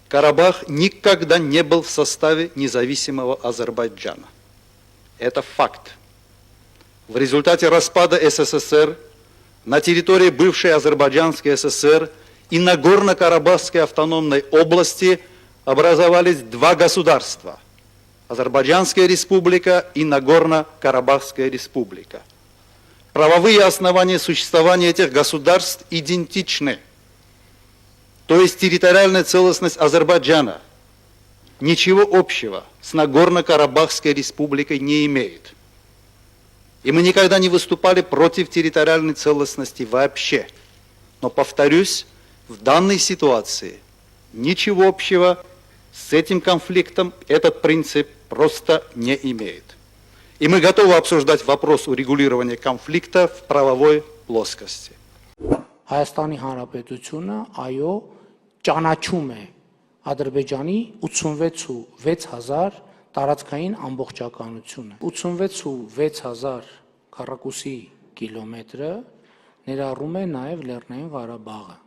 Карабах никогда не был в составе независимого Азербайджана. Это факт. В результате распада СССР на территории бывшей Азербайджанской ССР и Нагорно-Карабахской автономной области образовались два государства – Азербайджанская республика и Нагорно-Карабахская республика. Правовые основания существования этих государств идентичны. То есть территориальная целостность Азербайджана ничего общего с Нагорно-Карабахской республикой не имеет. И мы никогда не выступали против территориальной целостности вообще. Но, повторюсь, в данной ситуации ничего общего с этим конфликтом этот принцип просто не имеет. И мы готовы обсуждать вопрос урегулирования конфликта в правовой плоскости. Հայաստանի Հանրապետությունը այո ճանաչում է Ադրբեջանի 86,600 տարածքային ամբողջականությունը 86,600 քառակուսի կիլոմետրը ներառում է նաև Լեռնային Ղարաբաղը